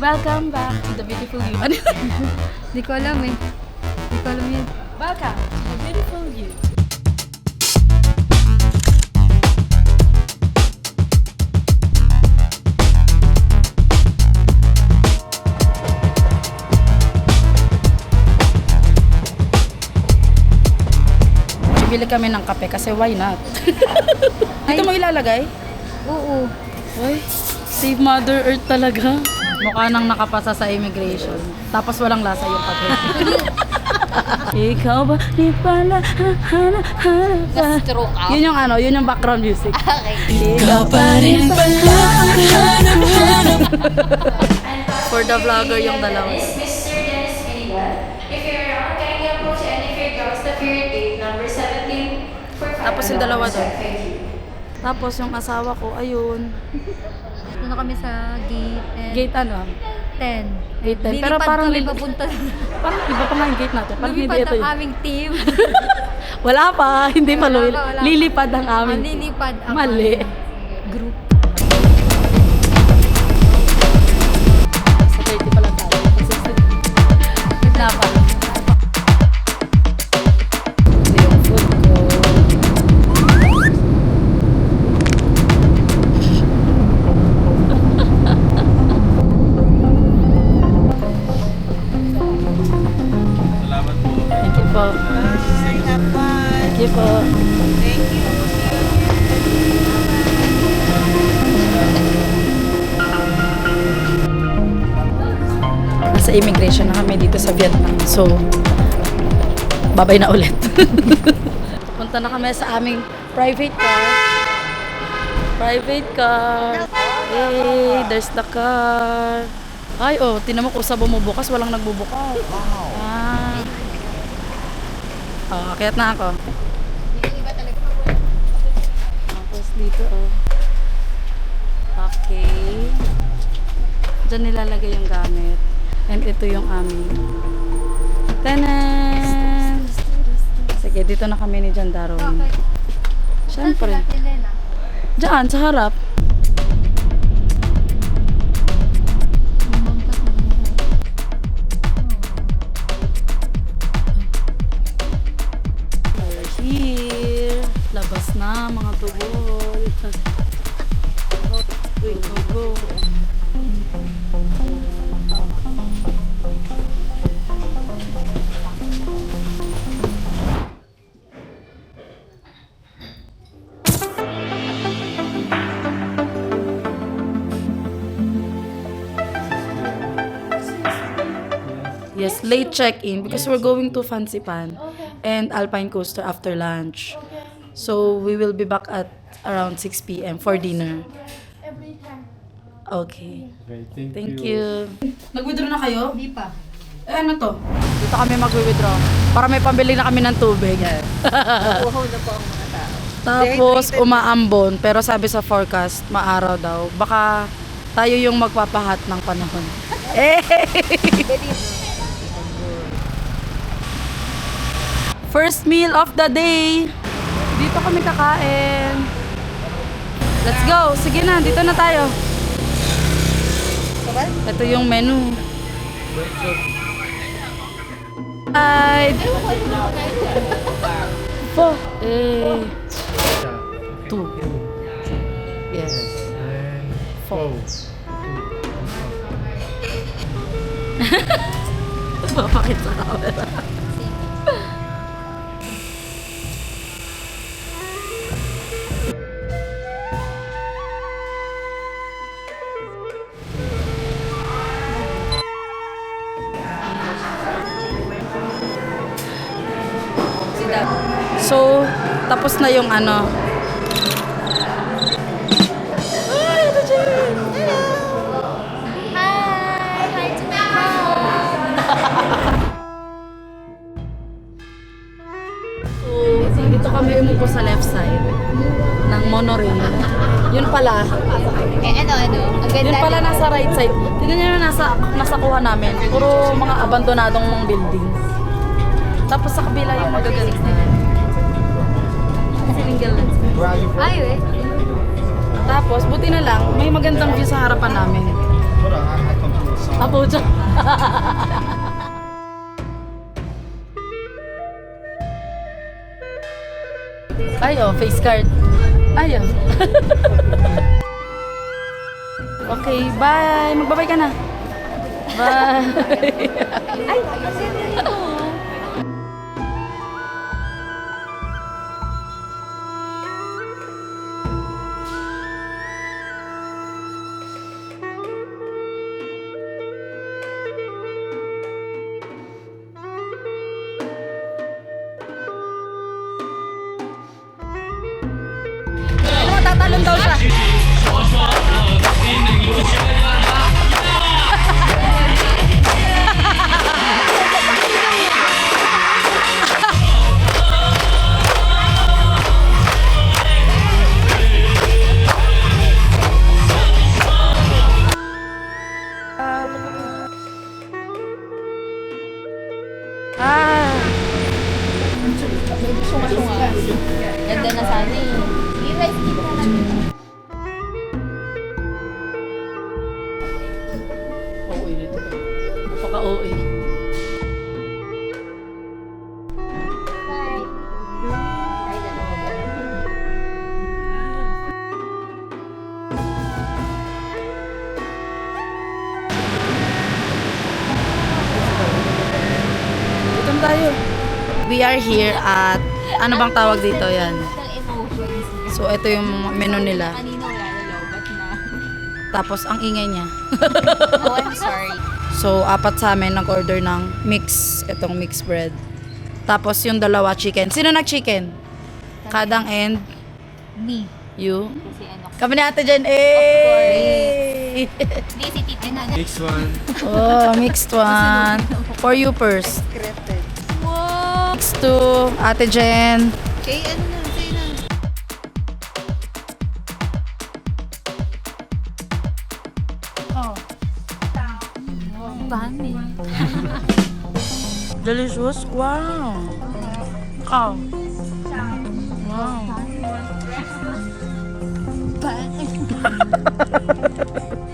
Welcome back to the beautiful you. Ano? Di ko alam eh. Di ko alam yun. Welcome to the beautiful you. Bibili kami ng kape kasi why not? Dito mo ilalagay? Oo. Uy, save Mother Earth talaga. Mukha nang nakapasa sa immigration. Tapos walang lasa yung kape. Ikaw ba di pala Stroke out. Yun yung ano, yun yung background music. Okay. Ikaw pa rin pala For the vlogger yung dalawa. Is Mr. Dennis Minigal. If you're around, kindly approach any of your dogs the period date number 17 for 5. Tapos yung dalawa doon. Thank you. Tapos yung asawa ko, ayun. Ito na kami sa gate Gate ano? 10. Gate 10. Pero parang kami papunta. parang iba pa nga yung gate natin. Parang hindi Lumipad ito ang yun. aming team. Wala pa, hindi pa Wala Louie. pa, wala pa. Lilipad ang amin. Lilipad ang Mali. group. Sa 30 pa lang tayo. Gitna pa. Ito yung food ko. Salamat po. Thank you po. Thank you po. Nasa immigration na kami dito sa Vietnam. So, babay na ulit. Punta na kami sa aming private car. Private car. Hey, there's the car. Ay, oh, tinan mo kung sa bumubukas, walang nagbubukas. Ah. Oh, akyat na ako. Tapos dito, oh. Okay. Diyan nilalagay yung gamit. And ito yung aming. Tanan! Sige, dito na kami ni John Darwin. Siyempre. Diyan, sa harap. We're here. Labas na, mga tubol. Uy, go. Yes, late check-in because we're going to Fancy Pan and Alpine Coaster after lunch. So we will be back at around 6 p.m. for dinner. Okay. Okay, Thank you. Nag-withdraw na kayo? Hindi pa. Eh, ano to? Dito kami mag-withdraw. Para may pambili na kami ng tubig. Uhaw na po ang mga tao. Tapos umaambon, pero sabi sa forecast, maaraw daw. Baka tayo yung magpapahat ng panahon. Eh! First meal of the day. Dito kami kakain. Let's go. Sige na, dito na tayo. Ito yung menu. Side. Po. Eh. 2. Yes. Four. Papakit sa camera. So, tapos na yung ano. Ay, ito siya. Hi to my So, dito kami umupo sa left side ng monorail. Yun pala. Eh, ano? Ang ganda. Yun pala nasa right side. Tingnan nyo na nasa kuha namin. Puro mga abandonadong buildings. Tapos sa kabila yung magaganda. Single lens. Ay, eh. Tapos, buti na lang, may magandang view sa harapan namin. Hold on, I come to the side. Abuja. Ay, oh, face card. Ay, oh. Okay, bye. Magbabay ka na. Bye. Ay, ang ganda nito. Ano, tatalon daw siya. Ah. Ganda na sana eh. Sige, rice cake na lang. OA nito. Napaka-OA. Bye. Ay, dalawa ba? Dito na tayo. We are here at, ano bang tawag dito yan? Ng emotions. So, ito yung menu nila. Kanina wala na lobat na. Tapos, ang ingay niya. Oh, I'm sorry. So, apat sa amin nag-order ng mix, itong mixed bread. Tapos, yung dalawa chicken. Sino nag-chicken? Kadang and Me. you? Kasi ano. Kami ni Ate Jen. Eh! Hindi, si Tita na. Next one. Oh, mixed one. For you first. Wow! Mixed to Ate Jen. Okay, ano na? Sa'yo na. Bami. Delicious. Wow. Wow. Wow.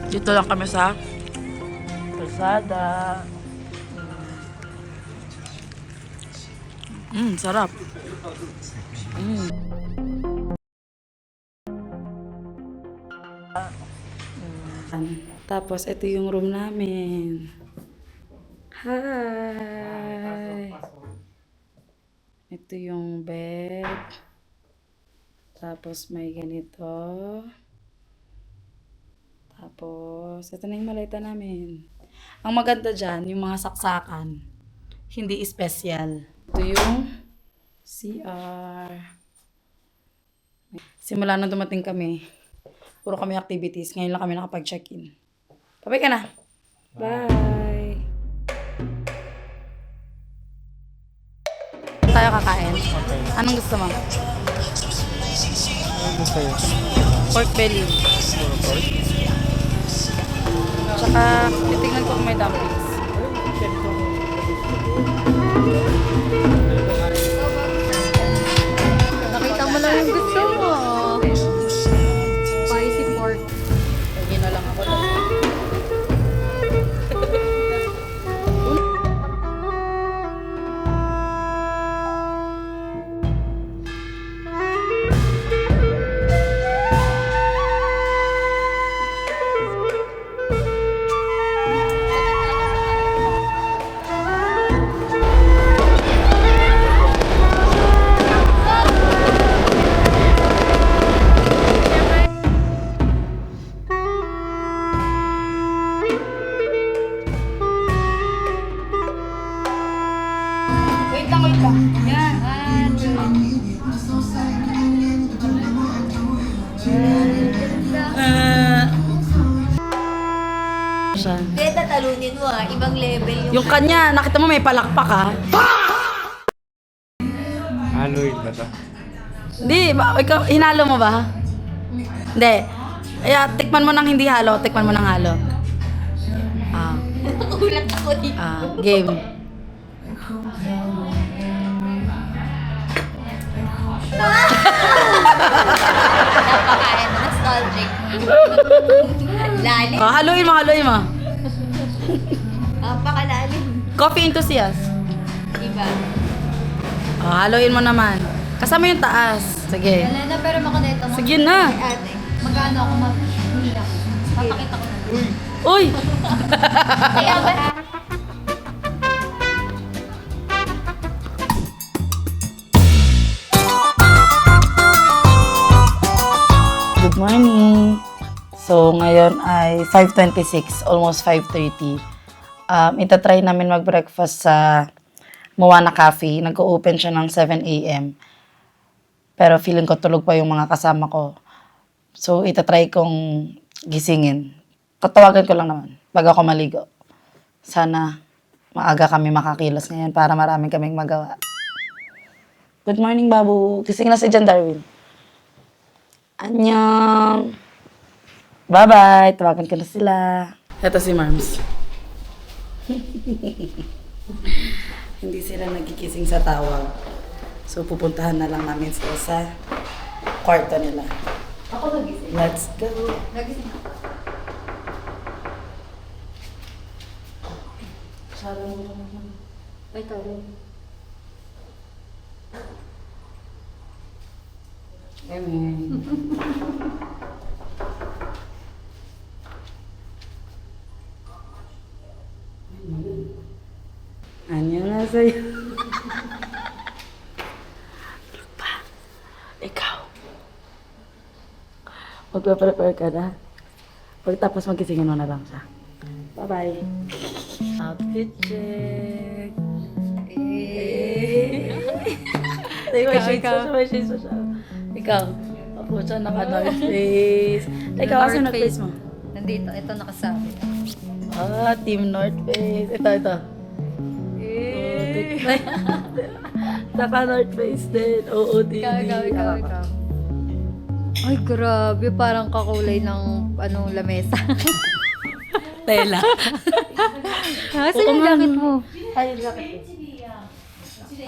Dito lang kami sa Lazada. Sarap. Tapos, ito yung room namin. Hi! Ito yung bed. Tapos, may ganito. Tapos, ito na yung maleta namin. Ang maganda dyan, yung mga saksakan. Hindi espesyal. Ito yung CR. Simula nung dumating kami, puro kami activities. Ngayon lang kami nakapag-check-in. Babay ka na. Bye! Tayo kakain. Anong gusto mo? Ano sa'yo? Pork belly. Puro pork? Tsaka, titignan ko kung may dumplings. Nakita mo lang yung gusto mo. Spicy pork. Lagi na lang ako. Wait lang, wait lang. Yan. Siya. Hindi, tatalunin mo ah. Ibang level Yung kanya, nakita mo may palakpak ha? Halloween ba to? Hindi, ikaw, hinalo mo ba? Hindi. Kaya, tikman mo ng hindi halo, tikman mo ng halo. Ulat ako dito. Game. Napakain, nostalgic. Lalim. Haluin mo, haluin mo. Pakalalim. Coffee enthusiast. Iba. Haluin mo naman. Kasama yung taas. Sige. Wala na, pero makonekta mo. Sige na. Ay, ate, magkano ako mag-hiyak? Papakita ko na. Uy! Kaya ba? Good morning! So, ngayon ay 5:26, almost 5:30. Itatry namin mag-breakfast sa Moana Cafe. Nag-open siya ng 7 a.m. Pero feeling ko tulog pa yung mga kasama ko. So, itatry kong gisingin. Tatawagan ko lang naman bago ako maligo. Sana maaga kami makakilos ngayon para marami kaming magawa. Good morning, Babu. Gising na si John Darwin. Annyeong! Bye-bye! Tawagan ko na sila. Ito si Marms. Hindi sila nagkikising sa tawag. So, pupuntahan na lang namin sila sa kwarto nila. Ako nagising. Let's go! Nagising ako. Sarang mo naman. Ay, tawag. Amen. Anyo na sa'yo. Pa, ikaw. Magpa-prepare ka na. Pagtapos magisingin mo na lang siya. Bye-bye. Outfit check. Ikaw. Ikaw. Apo siya naka-North Face. Ikaw, asa North Face mo? Nandito, ito nakasabi. Team North Face. Ito. Naka-North Face din. Oo, Ikaw. Ay, grabe. Parang kakulay ng lamesa. Tela. Saan Oo yung nga, jacket no. mo? Ay, yung jacket.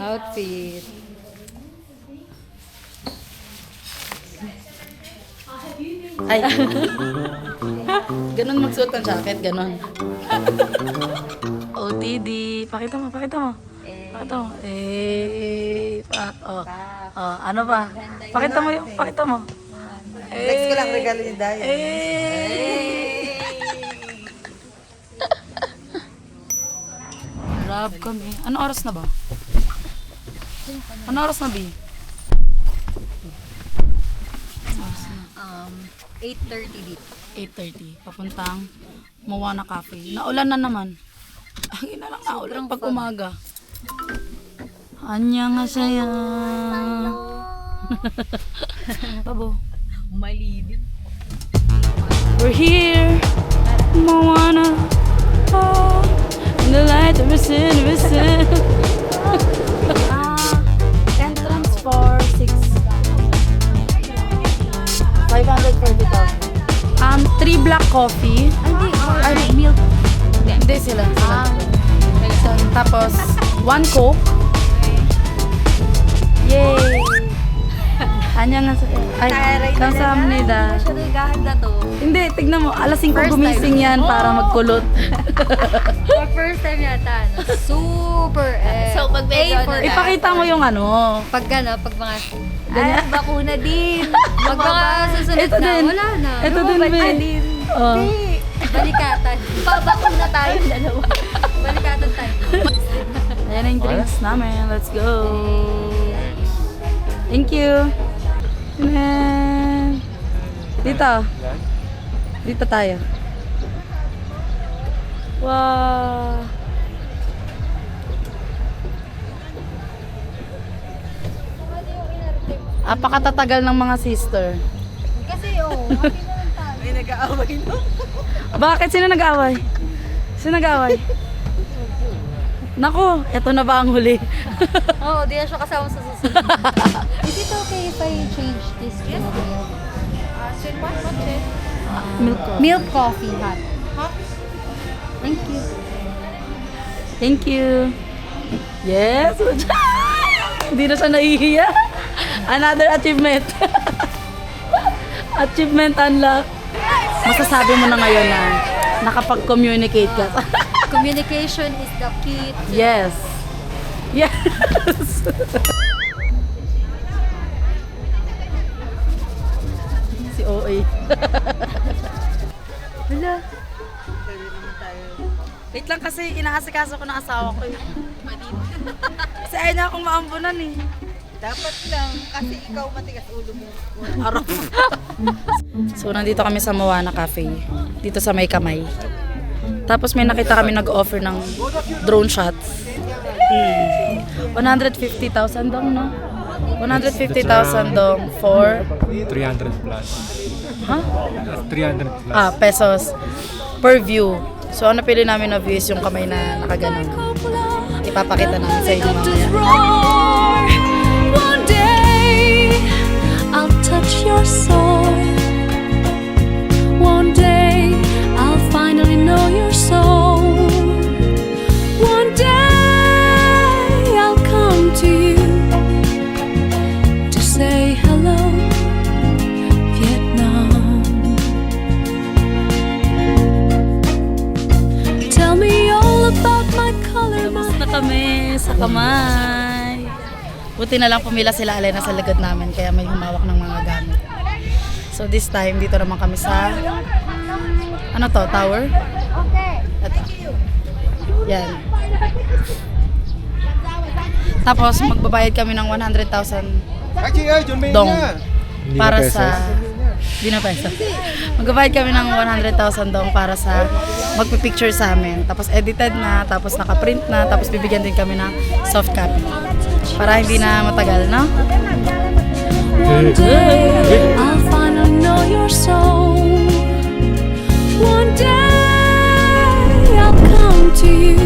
Outfit. Ay. Ganon magsuot ng jacket, ganon. OTD. Pakita mo. Pakita mo. Ano pa? Pakita mo. Next ko lang regalo ni Dayo. Grab kami. Ano oras na ba? Ano oras na, Bi? 8:30 dito. 8:30. Papuntang Moana Cafe. Naulan na naman. Ang ina lang naulan pag umaga. Anya nga saya. Babo. Malilim. We're here. Moana. Oh, in the light of the sun. Entrance for 540,000. 3 black coffee. Ay, milk. Hindi sila. Tapos, 1 Coke. Yay! Anya nga sa... Ay, kamsahamnida. Masyado na to. Hindi, tignan mo. Alas 5 First gumising time. yan para magkulot. For first time yata, super So, pag Ipakita mo yung ano. pag mga ganyan, bakuna din. Pag mga susunod Ito na, din. wala na. Ito din, Ben. Oh. Balikatan. Pabakuna tayo dalawa. Balikatan tayo. Ayan na yung drinks namin. Let's go. Thank you. Ayan. Dito tayo. Wow. Apakatatagal ng mga sister. Kasi happy na lang tayo. May nag-aaway no? Bakit? Sino nag-away? Nako, eto na ba ang huli? Oo, di na siya kasama sa susunod. Is it okay if I change this to milk? Milk coffee. Milk coffee hot. Thank you. Thank you. Yes. Hindi na siya nahihiya. Another achievement. Achievement unlock. Masasabi mo na ngayon na nakapag-communicate ka. Communication is the key. Yes. Yes. Si OA. Hala. Wait lang kasi inaasikaso ko ng asawa ko. Kasi ayaw niya akong maambunan eh. Dapat lang, kasi ikaw matigas ulo mo. Arap. So, nandito kami sa Moana Cafe. Dito sa May Kamay. Tapos may nakita kami nag-offer ng drone shots. 150,000 dong, no? 150,000 dong for... 300 plus. Ha? 300 plus. Pesos. Per view. So, ang napili namin na view is yung kamay na nakaganon. Ipapakita namin sa inyo mamaya. One day I'll touch your soul. One day I'll finally know your soul. One day I'll come to you to say hello, Vietnam. Tell me all about my color, Tapos na kami sa kamay. Buti na lang pumila sila Alena sa likod namin kaya may humawak ng mga gamit. So this time, dito naman kami sa... Ano to? Tower? Ito. Yan. Tapos magbabayad kami ng 100,000 dong Hindi para na pesos. sa... Hindi na peso. Magbabayad kami ng 100,000 dong para sa magpipicture sa amin. Tapos edited na, tapos nakaprint na, tapos bibigyan din kami ng soft copy. Para hindi na matagal, no? One day I'll finally know your soul. One day I'll come to you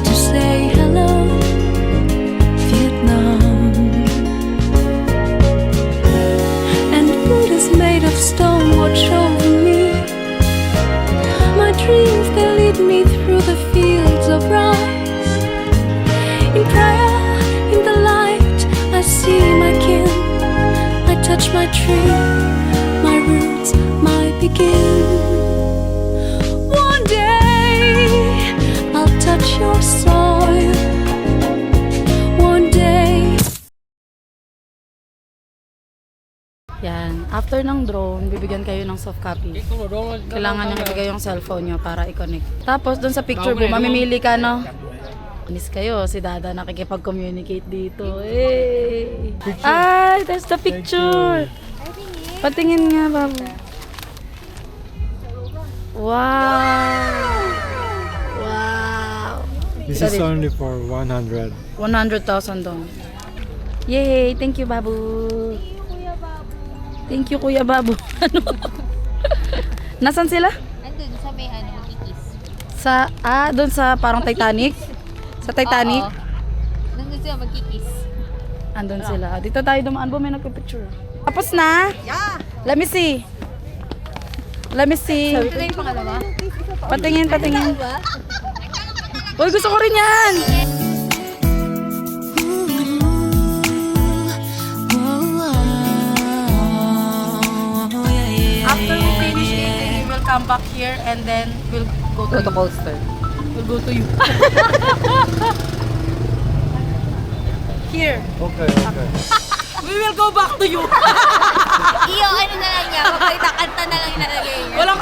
to say hello, Vietnam. And Buddha's made of stone, watch over me. My dreams, they lead me through the fields of rice. In prayer, in the light, I see my kin. I touch my tree, my roots, my begin. One day, I'll touch your soil. One day. Yan. After ng drone, bibigyan kayo ng soft copy. Kailangan nyo ibigay yung cellphone nyo para i-connect. Tapos, dun sa picture book, mamimili ka, no? Miss kayo, si Dada nakikipag-communicate dito. Hey! Ay, there's the picture! Patingin nga, babu. Wow! Wow! This is only for 100. 100,000 dong. Yay! Thank you, babu. Thank you, Kuya Babu. Ano? Nasaan sila? Andun sa may magkikis. Doon sa parang Titanic? Sa Titanic? Oo. Nandun sila magkikis. Andun sila. Dito tayo dumaan po, may nagpipicture. Tapos na? Yeah! Let me see. Let me see. Ito na yung pangalawa. Patingin, patingin. Uy, gusto ko rin yan! After we finish eating, we will come back here and then we'll go to coaster. We'll go to you. Here. Okay, okay. We will go back to you. Iyo, ano na lang niya, magpalita kanta na lang inalagay niya. Walang,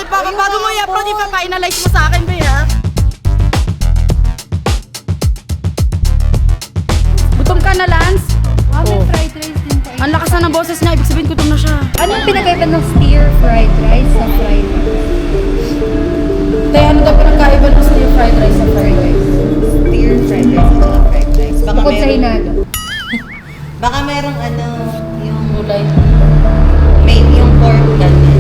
bago mo i-upload, ipapa-inalyze mo sa akin, ba ha? Gutom ka na, Lance? May fried rice din tayo. Ang lakas na ng boses niya, ibig sabihin gutom na siya. Anong pinagkaiba ng stir fried rice sa fried rice? Te, ano daw pinagkaiba ng stir fried rice sa fried rice? Steer fried rice at fried rice. Baka Bukod sa meron, hinado. baka merong yung Gulay. may yung pork ganyan.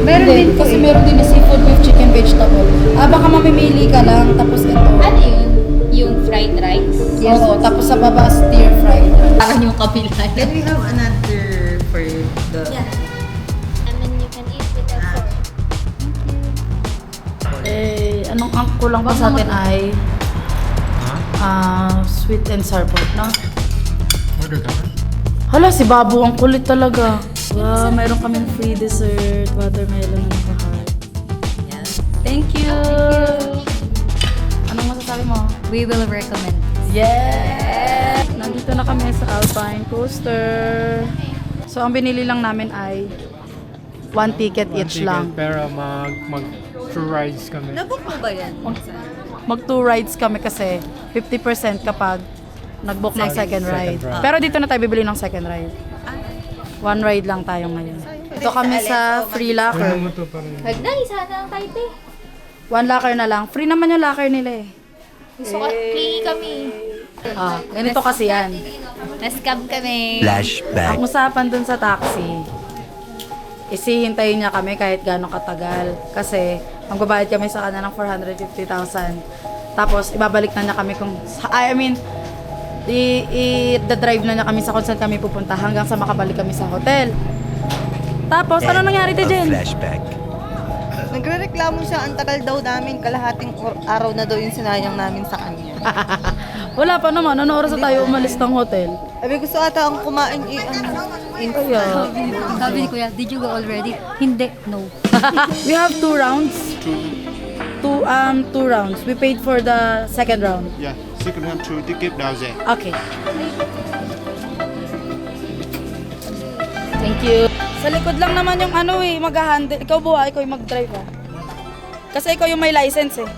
Meron din po Kasi eh. meron din na seafood with chicken vegetable. Baka mamimili ka lang, tapos ito. Ano yun? Yung fried rice? Yes. Oo, tapos sa baba stir fried. Parang yung kapila. Can we have another for the... Yeah. And then you can eat with that. Anong ang kulang pa sa atin ay sweet and sour pork, no? Order ka na? Hala, si Babu, ang kulit talaga. Wow, mayroon kaming free dessert, watermelon na naka-heart. Yan. Thank you! Anong masasabi mo? We will recommend. Yes! Nandito na kami sa Alpine Coaster. So, ang binili lang namin ay 1 ticket each lang. Pero mag through rides kami. Nabook mo ba yan? Mag 2 rides kami kasi 50% kapag nag-book ng second ride. ride. Pero dito na tayo bibili ng second ride. 1 ride lang tayo ngayon. Ito kami sa free Ano locker. mo to pa rin? Wag na, isa na lang tayo, te. 1 locker na lang. Free naman yung locker nila eh. Gusto ko, clingy kami. Ah, ganito kasi yan. Na-scam kami. Ang usapan dun sa taxi, isihintayin niya kami kahit gano'ng katagal. Kasi, magbabayad kami sa kanya ng 450,000. Tapos, ibabalik na niya kami kung, i-drive na niya kami sa kung saan kami pupunta hanggang sa makabalik kami sa hotel. Tapos, ano nangyari to, Jen? Nagre-reklamo siya, ang tagal daw namin, kalahating araw na daw yung sinayang namin sa kanya. Wala pa naman, ano oras na tayo umalis ng hotel? Sabi gusto ata ang kumain Kaya, Sabi ni Kuya, did you go already? Hindi, no. we have 2 rounds. 2 rounds. We paid for the second round. Yeah, second round 2 ticket down there. Okay. Thank you. Sa likod lang naman yung mag-handle. Ikaw buha, ikaw yung mag-drive ha. Kasi ikaw yung may license eh.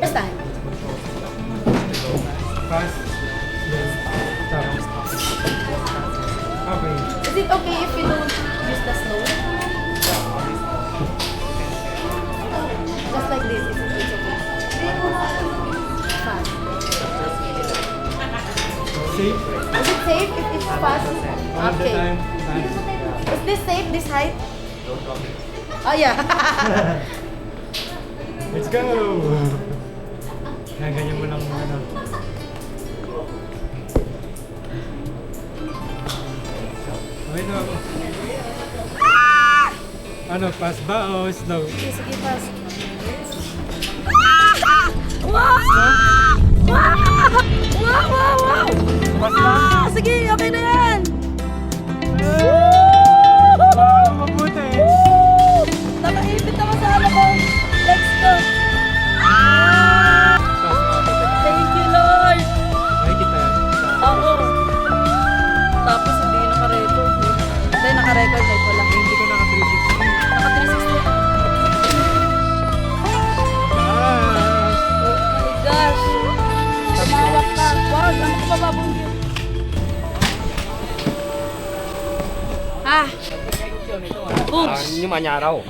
First time. Pass. Yes. Okay. Is it okay if you don't use the slow? Just like this, it's okay. Fast. Safe. Is it safe if it's fast? All the Okay. time. Is this safe, this height? Oh yeah. Let's go! Ganyan mo lang ano. Okay na ako. Ano, fast ba o slow? Sige, fast. Wow! Sige, okay na yan! Wow, mabuti! Nakaipit naman sa ano ko. Let's go! Thank you, Lord! Ay, kita. Oo. Tapos hindi naka-record. Hindi, naka-record na ito lang. Hindi ka naka-360. Naka-360. Oh my gosh! Tumawak ka. Wow, ano ko bababong yun? Ah! Oops! Nhưng mà nhà đâu?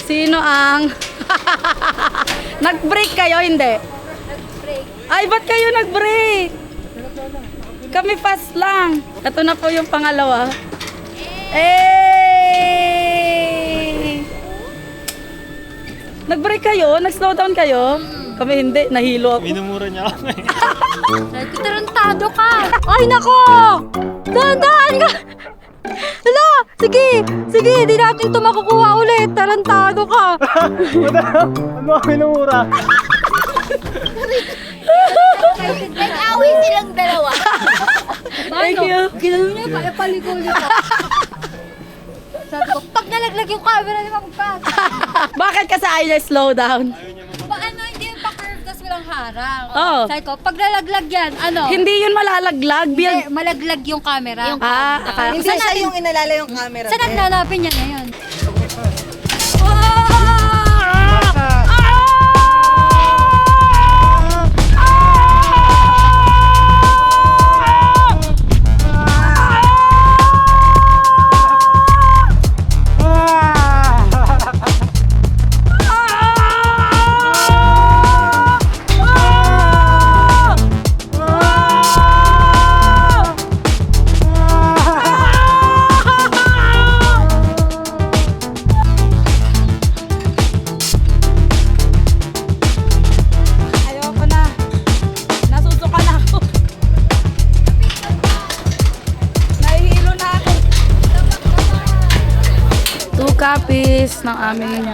Sino ang... Nag-break kayo, hindi? Nag-break. Ay, ba't kayo nag-break? Kami fast lang. Ito na po yung pangalawa. Eh! Nag-break kayo? Nag-slow down kayo? Kami hindi, nahilo ako. Minumura niya ako. Tarantado ka! Ay, nako! Dahan-dahan ka! Hala! Sige! Sige! Di natin ito makukuha ulit! Tarantado ka! Ano ka minumura? Nag-away silang dalawa! Thank you. Ginano niya pa, ipaligo niya pa. Sabi ko, pag nalaglag yung camera, di ba magpag? Bakit kasi ayaw niya slow down? Paano hindi yung pa-curve tas walang harang? Oo. Sabi ko, pag nalaglag yan, ano? Hindi yun malalaglag. Hindi, malaglag yung camera. Akala Hindi siya yung inalala yung camera. Saan ang lalapin niya ngayon? Ayoko na. Nasusuka na ako. Nahihilo na ako. 2 copies ng aming...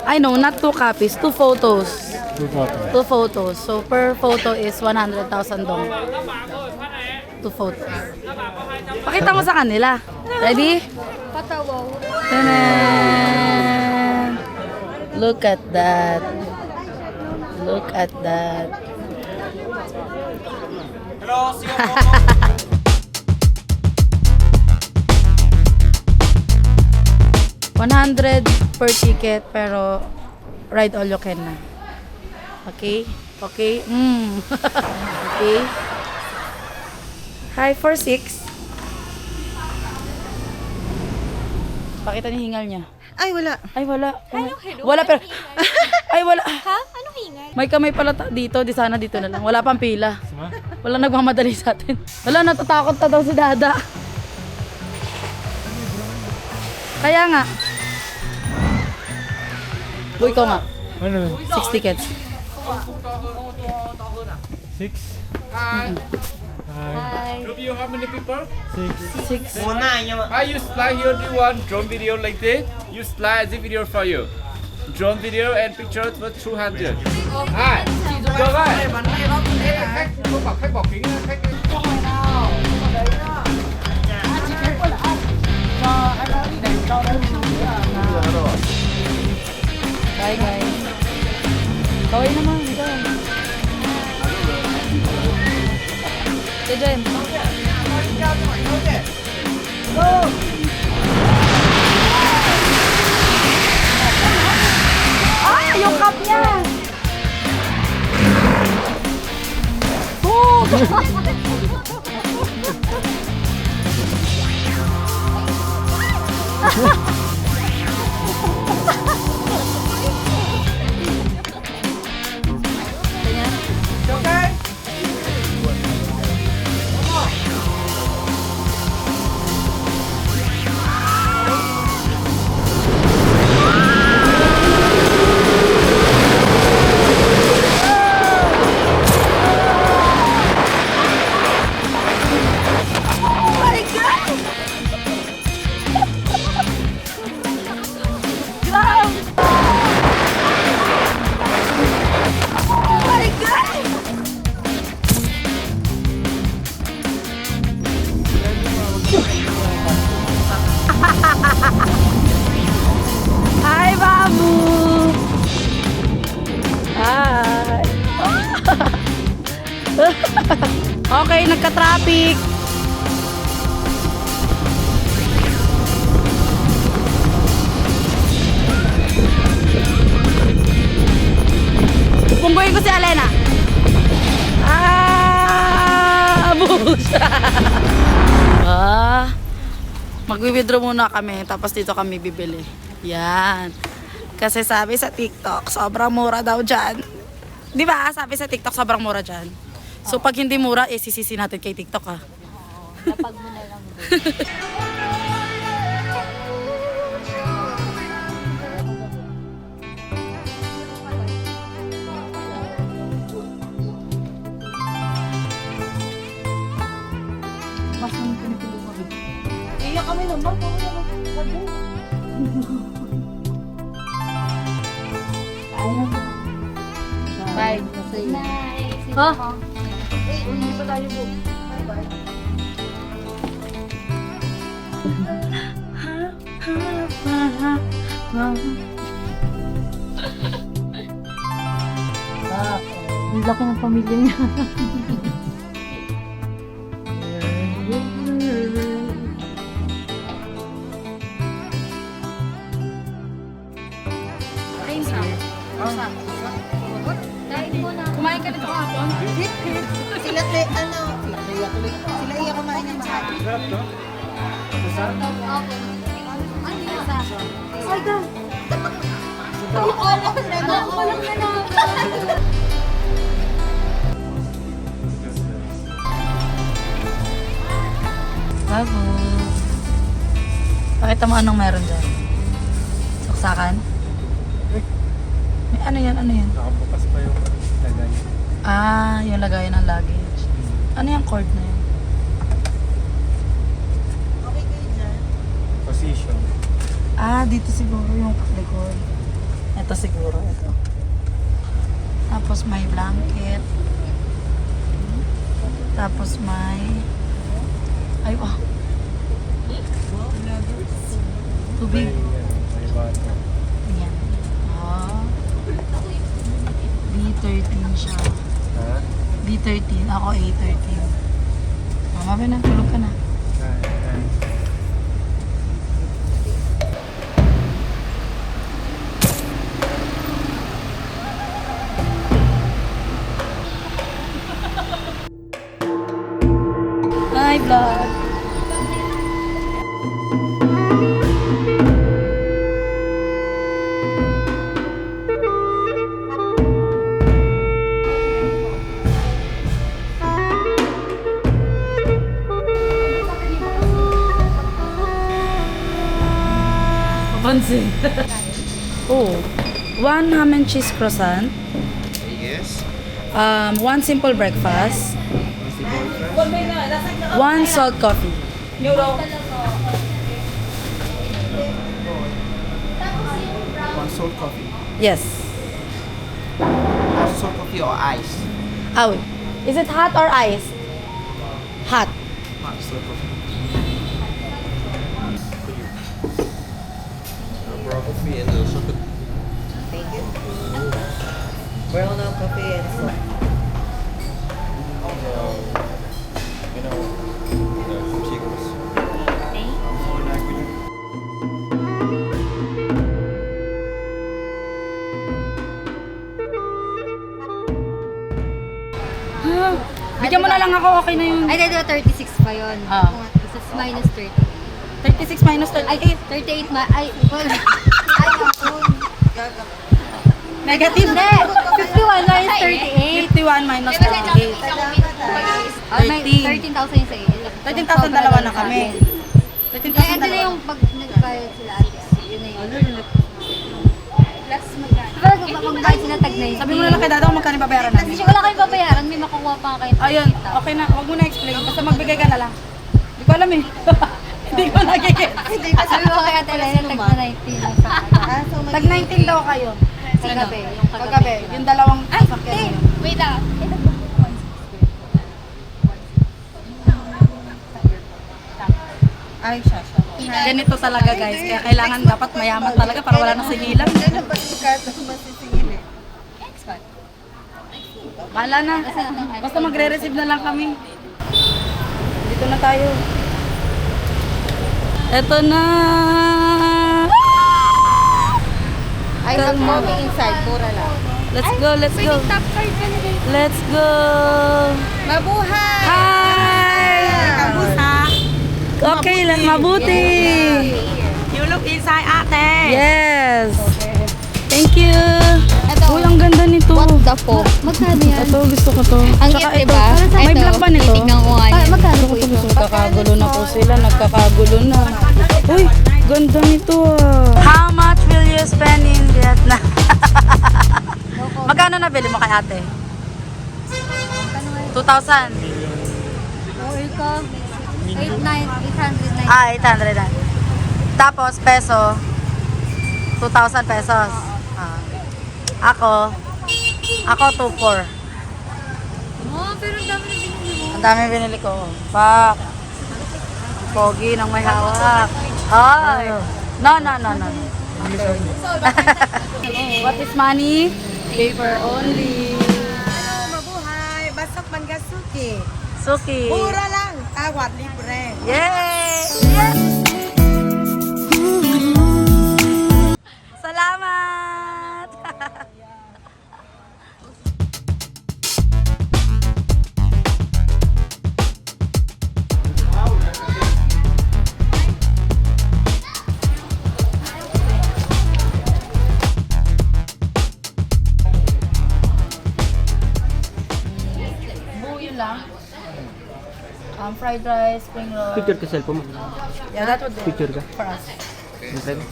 I know, not 2 copies, 2 photos. Two photo. 2 photos. So, per photo is 100,000 dong. 2 photos. Pakita mo sa kanila. Ready? Patawaw. Tanan! Look at that. Look at that. $100 per ticket pero ride all you can na. Okay? Okay? Okay? Hi, 46. Pakita niyo hingal niya. Ay, wala. Ay, wala. Wala, pero... Ay, wala. Ha? Anong hingal? May kamay pala dito. Di sana dito na lang. Wala pang pila. Wala nagmamadali sa atin. Wala, natatakot na daw si Dada. Kaya nga. Boy, ikaw nga. Ano? 6 tickets. 6? Hi. Group, you how many people? 6. You slide here, do you want drone video like this? You slide the video for you. Drone video and picture for 200. Hi. Go right. Khách không bảo khách bỏ kính, khách Bye, guys. Kaway naman. Ikaw. Si Jen. Ah! Yung cup niya! Hi, Babu! Hi! Okay, nagka-traffic. Pungguin ko si Alena. Bush! Magwi-withdraw muna kami, tapos dito kami bibili. Yan. Kasi sabi sa TikTok, sobrang mura daw dyan. Di ba? Sabi sa TikTok, sobrang mura dyan. So, pag hindi mura, sisisi natin kay TikTok, ha? Napag mo na lang. Iyak kami naman. Bye. Nice. Ha? Hindi pa tayo po. Bye-bye. Ang laki ng pamilya niya. Kumain ka nito kahapon? Sila iya kumain ng mahal. Sarap to? Sarap? Ay, ka. Alam ko lang na. Bago. Pakita mo anong meron dyan. Saksakan? May ano yan? Ano yan? Nakabukas pa yung lagay. Ah, yung lagayan ng luggage. Ano yung cord na yun? Okay kayo dyan. Position. Ah, dito siguro yung likod. Ito siguro, ito. Tapos may blanket. Tapos may... Ay, wow. Tubig. May bato. Ayan. Ah. B13 siya. Ha? B13. Ako A13. Mama, na, tulog ka na. Kain. Hi, vlog. Papansin. Oh, one ham and cheese croissant. Yes. One simple breakfast. One salt coffee. One salt coffee. Yes. One salt coffee or ice? Oh, is it hot or ice? Hot. Hot salt coffee. Brown coffee and chocolate. Thank you. Brown out coffee and salt. Bigyan mo na lang ako, okay na yun. Ay, dito 36 pa yun. Ah. Isa minus 30. 36 minus 38. Ay, 38 ay, well, ay, ako. Negative. Hindi, 51 minus 38. 51 minus Di ba sa 38. Ah, may 13. 13,000 yung sa iyo. 13,000 dalawa na kami. Ay, 13,000 ito na dalawa. yung pag nagbayad sila ate. Yun na yun. Plus magkano? Pero magbayad sila tag 90. Sabi mo na lang kay Dada kung magkano babayaran Kasi namin. siya wala kayong babayaran, may makukuha pa kayo. Ayun, okay na. Huwag mo na explain. Basta magbigay ka na lang. Hindi ko alam eh. Hindi ko nagigit. Sabi mo kay ate Elena, tag na 90 lang sa kanya. Tag 19 daw kayo. Kagabi, yung kagabi. Kagabi. Yung dalawang sasakyan yun. Wait ah. Ay, siya. Ganito talaga guys. Kaya kailangan dapat mayaman talaga para wala nang singilan. Hindi na ba yung karto masisingil eh? Bahala na. Basta magre-receive na lang kami. Dito na tayo. Eto na. Ay, mag-moving inside. Mura lang. Let's go, let's go. Let's go. Mabuhay! Hi! Kamusta? Okay lang, mabuti. You look inside, ate. Yes. Thank you. Ito. Uy, ang ganda nito. What the fuck? Magkano yan? Ito, gusto ko to. Ang Tsaka cute, ito. diba? May Ito, black ba nito? titignan ko nga yun. Magkano po Gusto ito? ko, nagkakagulo na po sila. Nagkakagulo na. Uy, ganda nito ah. How much will you spend in Vietnam? Magkano nabili mo kay ate? 2,000. Oil ko. 800. Ah, 800 na. Tapos, peso, 2,000 pesos. Ah. Ako 2,400. Oh, pero ang dami na binili mo. Ang dami binili ko. Pak. Pogi nang may hawak. Ay. No. What is money? Paper only. Mabuhay! Basok Mangasuki. Suki. Mura lang. Tawad libre. Yay! Salamat! Yun lang. Fried rice, spring roll. Picture ka cellphone mo. Yeah, that would do Picture ka. for us. Yung trend.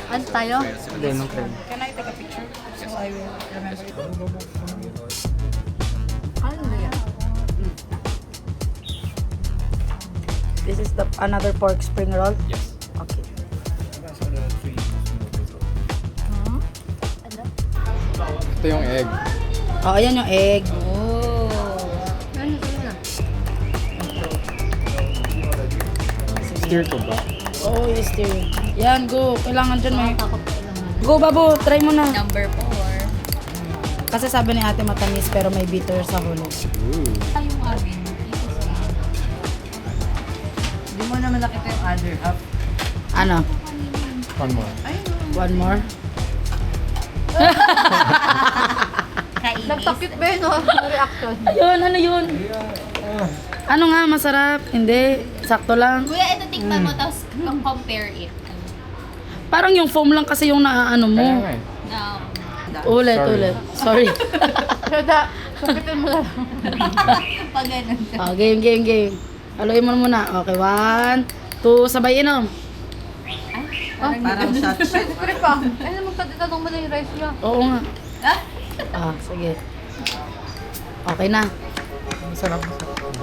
Ano tayo? Hindi, yung trend. Can I take a picture? So I will remember it. Ano ba yan? This is the another pork spring roll? Yes. Okay. Ito yung egg. Oh, ayan yung egg. Steer ko ba? Oo, i-stir. Yan, go. Kailangan dyan may... Go, babo. Try mo na. Number 4. Kasi sabi ni ate matamis pero may bitter sa huli. Yung amin. Hindi mo naman nakita yung other half. Ano? One more. One more? Nagtakit ba yun, no? Reaction. Ayun, ano yun? Ano nga, masarap? Hindi, sakto lang. Kuya, ito tikman mo, tapos compare it. Parang yung foam lang kasi yung naaano mo. Kaya nga eh. Ulit, Sorry. ulit. Sorry. Sada, sabitin mo lang. Pag ganun. Oh, game. Haluin mo muna. Okay, 1, 2, sabay inom. Parang shot. Siyempre pa. Ay, magtatanong mo na yung rice niya. Oo nga. Sige. Okay na. Masarap.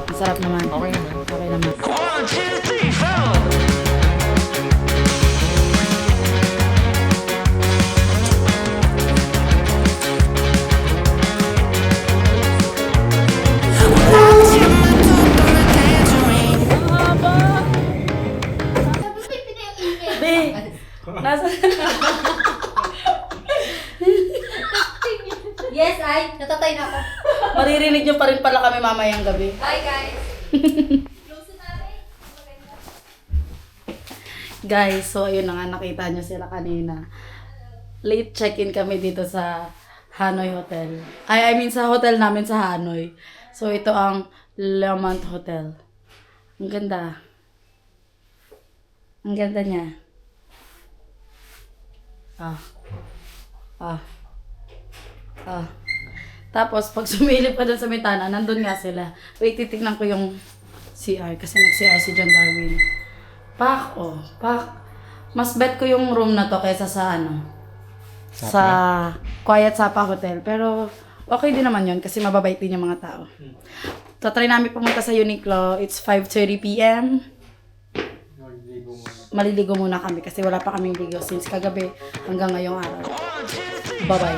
Masarap naman. Okay naman. Okay naman. Be, nasa... Yes, ay. Natatay na ako. Maririnig nyo pa rin pala kami mamayang gabi. Bye, guys. Guys, so ayun na nga, nakita nyo sila kanina. Late check-in kami dito sa Hanoi Hotel. I mean sa hotel namin sa Hanoi. So ito ang Lemont Hotel. Ang ganda. Ang ganda niya. Tapos, pag sumilip ka dun sa mitana, nandun nga sila. Wait, titignan ko yung CR. Kasi nag-CR si John Darwin. Pak. Mas bet ko yung room na to kaysa sa sa Quiet Sapa Hotel. Pero, okay din naman yun kasi mababait din yung mga tao. Tatry namin pumunta sa Uniqlo. It's 5:30 p.m. Maliligo muna kami kasi wala pa kaming ligo since kagabi hanggang ngayong araw. Bye-bye.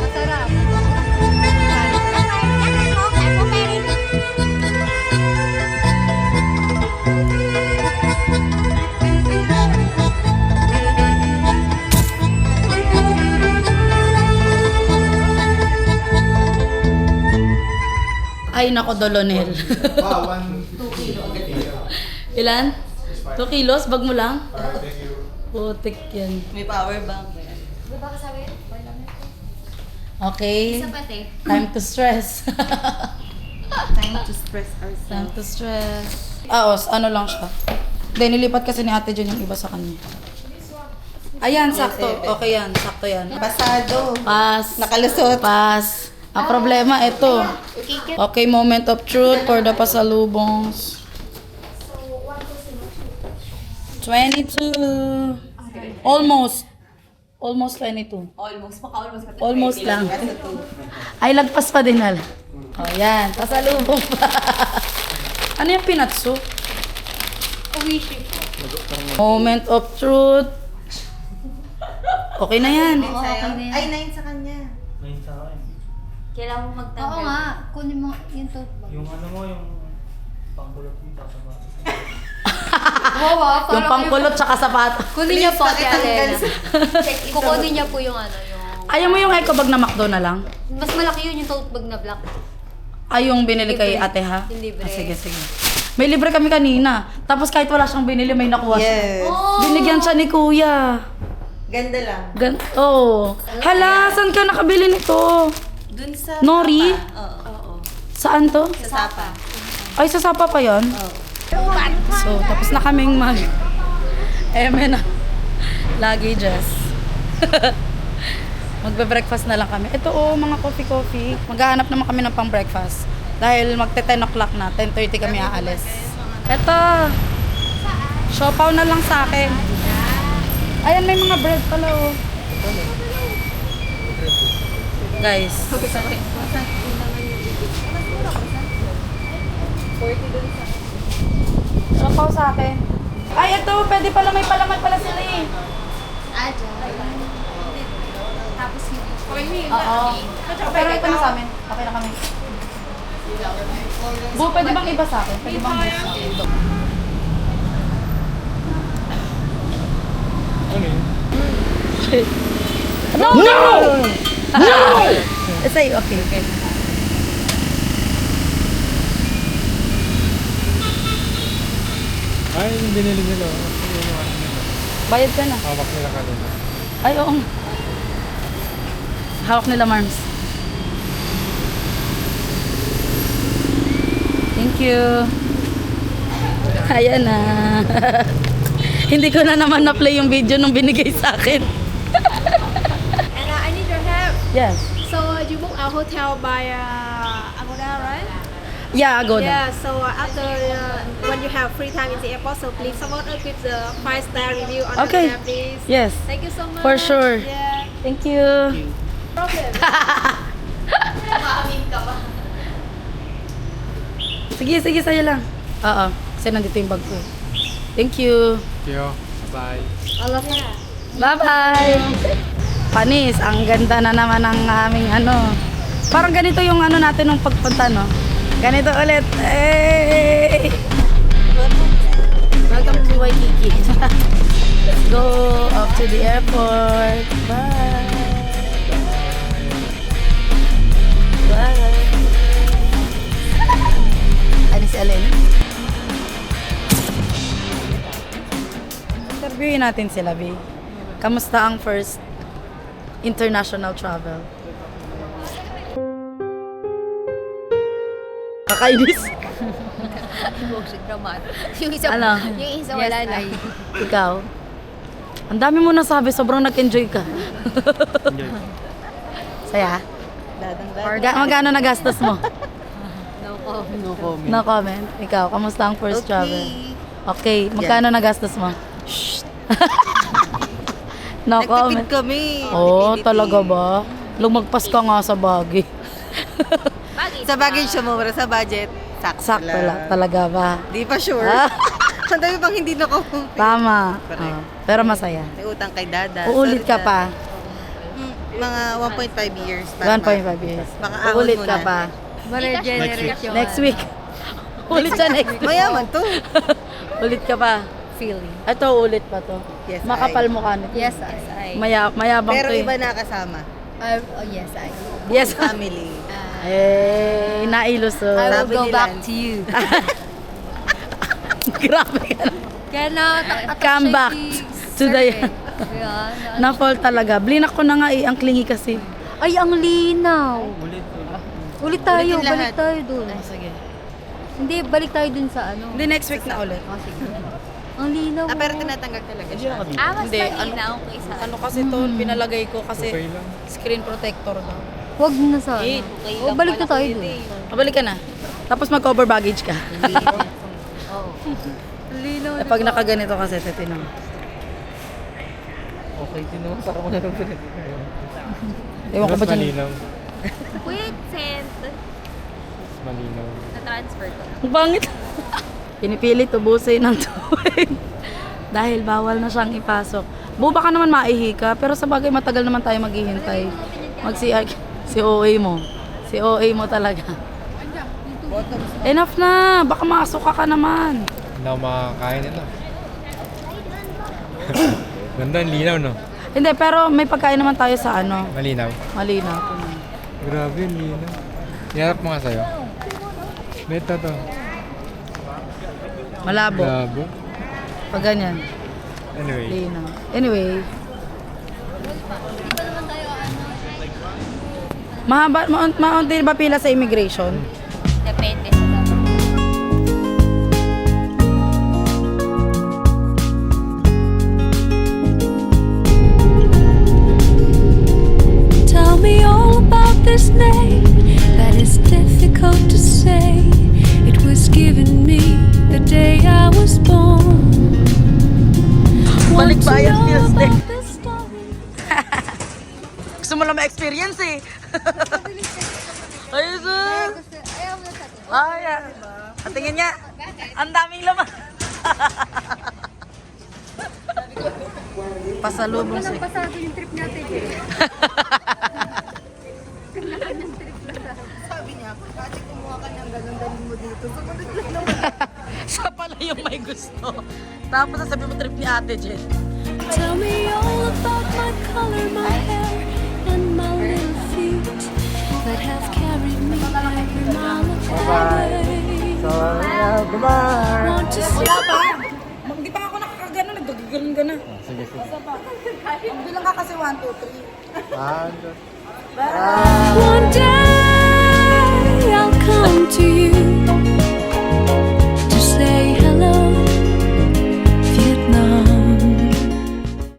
Masarap. Ay, nako, Dolonel. 2 Ilan? 2 kilos? Bag mo lang? Putik yan. May power bank. Diba kasabi? Okay. Isa pati. Time to stress. Time to stress ourselves. Time to stress. Ano lang siya. Then, nilipat kasi ni ate dyan yung iba sa kanya. Ayan, sakto. Okay yan, sakto yan. Pasado. Pass. Nakalusot. Pass. Ang problema, ito. Okay, moment of truth for the pasalubongs. 22. Almost 22. Almost lang. Ay, lagpas pa din hala. Yan. Pasalubong pa. Ano yung pinatso? Uwishi po. Moment of truth. Okay na yan. Ay, 9 sa kanya. Kailangan mo magtanggal. Oo nga. Kunin mo yung tote bag. Yung ano mo, yung pangkulot mo, tapos Oo, Yung pangkulot tsaka sapato. Kunin niya po, Ate pakitanggal Alena. Kukunin niya po yung Ayaw mo yung eco bag na McDo na lang? mas malaki yun yung tote bag na black. Ay, yung binili kay Libre. ate ha? Yung libre. Sige. May libre kami kanina. Tapos kahit wala siyang binili, may nakuha siya. Yes. Binigyan siya ni kuya. Ganda lang. Hala, saan ka nakabili nito? Dun sa Nori? Sapa. Oo. Saan to? Sa Sapa. Ay, sa Sapa pa yan? So, tapos na kaming na luggages. Magbe-breakfast na lang kami. Ito mga coffee. Maghahanap naman kami ng pang-breakfast. Dahil magte-10 o'clock na, 10:30 kami aalis. Ito, siopaw na lang sa akin. Ayan, may mga bread pala Guys. Sapaw sa akin. Ay, ito, pwede pala, may palaman pala sila eh. Oo. Pero ito na sa amin. Okay na kami. Bu, pwede bang iba sa akin? Pwede bang iba sa akin? Ano yun? No! No! Sa'yo, okay. Ay, yung binili nila. Bayad ka na. Hawak nila kanina. Ay, oo. Hawak nila, Marms. Thank you. Ayan na. Hindi ko na naman na-play yung video nung binigay sa akin. And I need your help. Yes. So you book our hotel by Agoda, right? Yeah, go Yeah. So after when you have free time in the airport, so please support us with the 5-star review on Okay. the app, please. Yes. Thank you so much. For sure. Yeah. Thank you. Problem. Sige, sa'yo lang. Oo. Kasi nandito yung bag ko. Thank you. Thank you. Bye. Bye-bye! Panis, ang ganda na naman ng aming ano. Parang ganito yung ano natin nung pagpunta, no? Ganito ulit. Hey! Welcome to Waikiki. Let's go up to the airport. Bye! Bye! Ano si Ellen? Interviewin natin sila, B. Kamusta ang first international travel? Kakainis. Yung isa, Ano? yung isa wala na. Ikaw? Ang dami mo nasabi, sobrang nag-enjoy ka. Saya? Magkano nagastos mo? No comment. Ikaw, kamusta ang first travel? Okay, magkano nagastos mo? No comment. Nagtipid kami. Oo, talaga ba? Lumagpas ka nga sa bagay. Sa bagay siya mura, sa budget. Sakto lang. Talaga ba? Di pa sure. Ah. Ang dami pang hindi na Tama. Correct. Pero masaya. May utang kay Dada. Uulit ka Sorry, pa. Mga 1.5 years. para 1.5 years. Baka ahon Uulit muna. ka pa. Ma-regenerate Next week. Ulit siya next week. Mayaman to. Ulit ka pa. feeling. Ito, ulit pa to. Yes, Makapal mukha nito. Yes, I. Mayabang Pero to eh. iba na kasama. Yes, I. Yes. Family. Eh, nailusot. I will Sabi go nila, back to you. Grabe ka na. Kaya na, Come back to the... Yeah. Na-fall talaga. Blinak ko na nga eh. Ang klingi kasi. Ay, ang linaw. Ulit tayo, Ulitin balik lahat. tayo dun. Sige. Hindi, balik tayo dun sa ano. Hindi, next week na ulit. Oh, sige. Ang linaw. Ah, pero tinatanggal talaga siya. mas Hindi, malinaw kaysa. Ano kasi to, pinalagay ko kasi Okay lang. screen protector daw. Huwag na sa Eh, O, balik na tayo dun. Mabalik ka na. Tapos mag-cover baggage ka. Linaw. Eh, pag nakaganito kasi, tinan mo. Okay din naman. Parang wala nang pinag. Ewan ko ba dyan? malinaw. Wait, send. Mas malinaw. Na-transfer ko. Ang pangit. Pinipilit ubusin ng tubig. Dahil bawal na siyang ipasok. Buba ka naman maihi ka, pero sa bagay matagal naman tayo maghihintay. Mag-CR. Si OA mo. Si OA mo talaga. Enough na. Baka masuka ka naman. Hindi ako makakain ito. Ganda, ang linaw, no? Hindi, pero may pagkain naman tayo sa ano. Malinaw. Malinaw. Grabe, ang linaw. Iharap mo nga sa'yo. Beta to. Malabo. Labo. Pag ganyan. Anyway. Linaw. Anyway. Mahaba, maunti ba pila sa immigration? Depende sa dapat. Tell me all about this name that is difficult to say. It was given me the day I was born. Want to Balikbayan know feels about day. this story? Gusto mo lang ma-experience eh. Ayun sir. Ayaw mo na sa akin. Ay, Tingin niya. Ang daming laman. Pasalubong si... Pasado yung trip natin. Sabi niya, kasi kumuha ka ng ganun, dalhin mo dito. Sumunod lang naman. Siya pala yung may gusto. Tapos sasabi mo trip ni Ate Jen. Tell me all about my color, my hair, and my little feet that have carried me every mile of the way. Bye-bye! Want to see Hindi pa ako nakakagano, nagagagalan ka na. Sige, sige. Bilang ka kasi 1, 2, 3. one day.